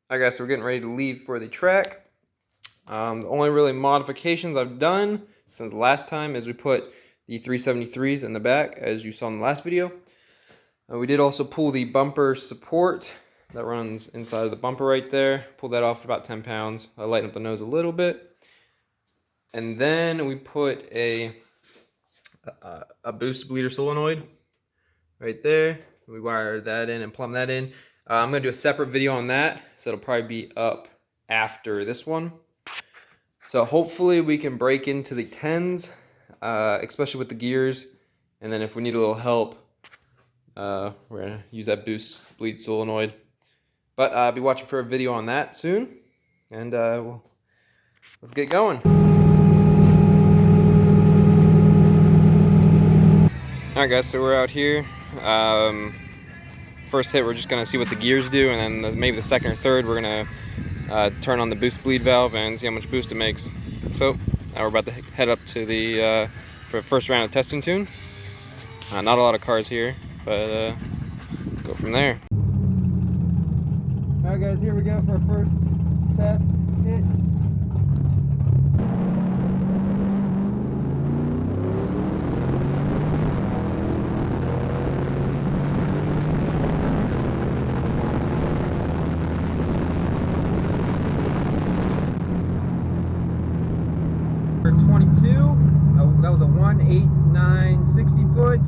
Alright guys, so we're getting ready to leave for the track. The only really modifications I've done since last time is we put the 373s in the back, as you saw in the last video. We did also pull the bumper support that runs inside of the bumper right there. Pulled that off for about 10 pounds. I lightened up the nose a little bit. And then we put a boost bleeder solenoid right there. We wired that in and plumbed that in. I'm going to do a separate video on that, so it'll probably be up after this one. So hopefully we can break into the 10s, especially with the gears. And then if we need a little help, we're going to use that boost bleed solenoid. But I'll be watching for a video on that soon. And let's get going. Alright guys, so we're out here. First hit, we're just going to see what the gears do, and then maybe the second or third, we're going to turn on the boost bleed valve and see how much boost it makes. So, we're about to head up to the for the first round of test and tune. Not a lot of cars here, but go from there. Alright guys, here we go for our first test hit. For 22, that was a 189 60 foot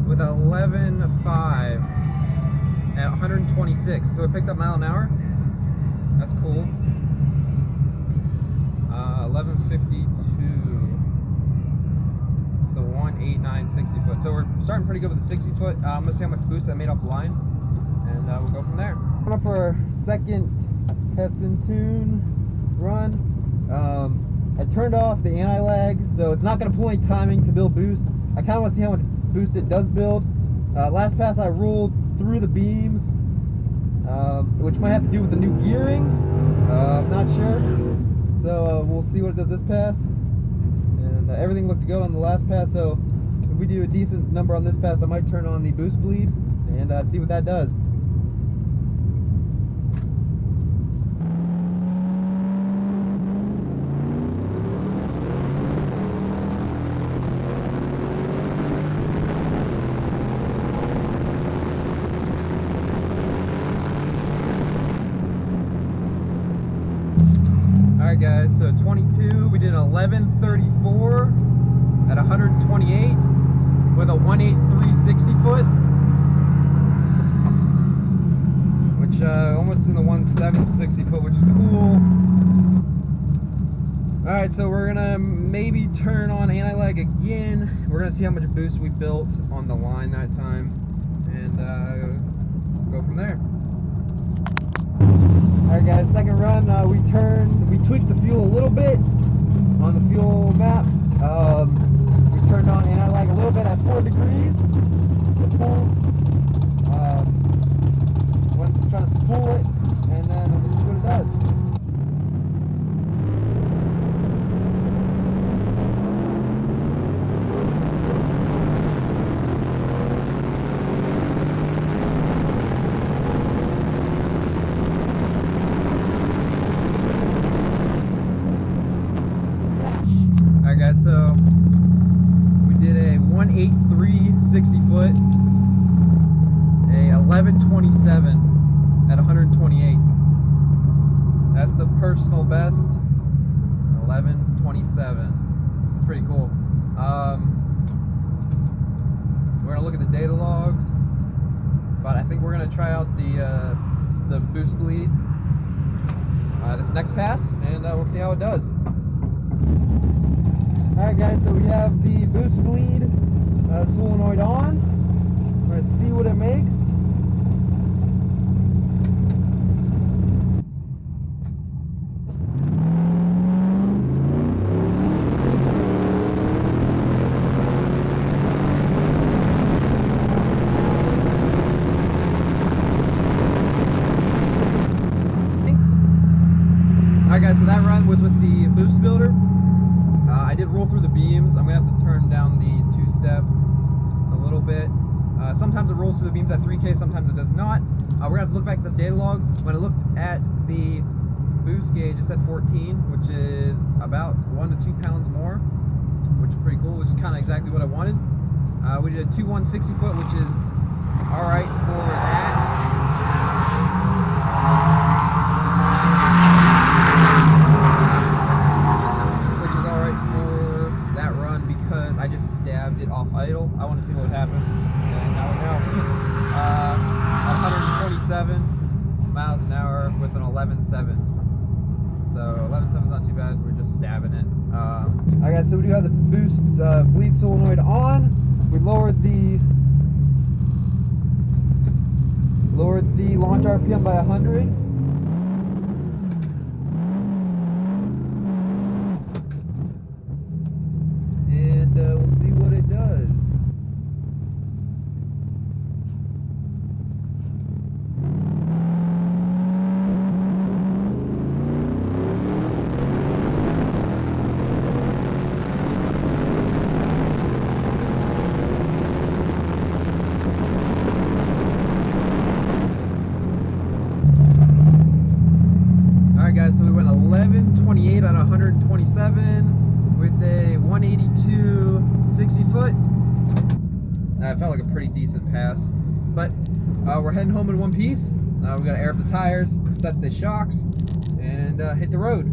with 11.5 at 126. So it picked up mile an hour. That's cool. 11.52. The 189 60 foot. So we're starting pretty good with the 60 foot. I'm gonna see how much boost that made off the line, and we'll go from there. Coming up for our second test and tune run. I turned off the anti-lag, so it's not going to pull any timing to build boost. I kind of want to see how much boost it does build. Last pass I rolled through the beams, which might have to do with the new gearing. I'm not sure. So we'll see what it does this pass. And everything looked good on the last pass, so if we do a decent number on this pass, I might turn on the boost bleed and see what that does. Alright guys, so 22, we did 11.34 at 128 with a 183 60 foot, which almost in the 17 60 foot, which is cool. Alright, so we're gonna maybe turn on anti-lag again. We're gonna see how much boost we built on the line that time, and go from there. Alright guys, second run, we tweaked the fuel a little bit on the fuel map. We turned on anti-lag a little bit at 4 degrees. It pulls. We're trying to spool it, and then we'll see what it does. Guys, so we did a 183 60 foot, a 11.27 at 128. That's a personal best. 11.27. That's pretty cool. We're gonna look at the data logs, but I think we're gonna try out the boost bleed this next pass, and we'll see how it does. Alright guys, so we have the boost bleed solenoid on. We're going to see what it makes. Alright guys, so that run was with the boost builder. I did roll through the beams. I'm going to have to turn down the two-step a little bit. Sometimes it rolls through the beams at 3K, sometimes it does not. We're gonna have to look back at the data log. When I looked at the boost gauge, it said 14, which is about 1 to 2 pounds more, which is pretty cool, which is kind of exactly what I wanted. We did a 2.1 60 foot, which is all right for that. Which is all right for that run because I just stabbed it off idle. I want to see what would happen, and now we know. 127 miles an hour with an 11.7. So 11.7 is not too bad. We're just stabbing it. Alright guys, so we do have the boost bleed solenoid on. We lowered the launch RPM by 100. And we'll see what it does. Guys, so we went 11.28 out of 127 with a 182 60 foot. It felt like a pretty decent pass, but we're heading home in one piece. We gotta air up the tires, set the shocks, and hit the road.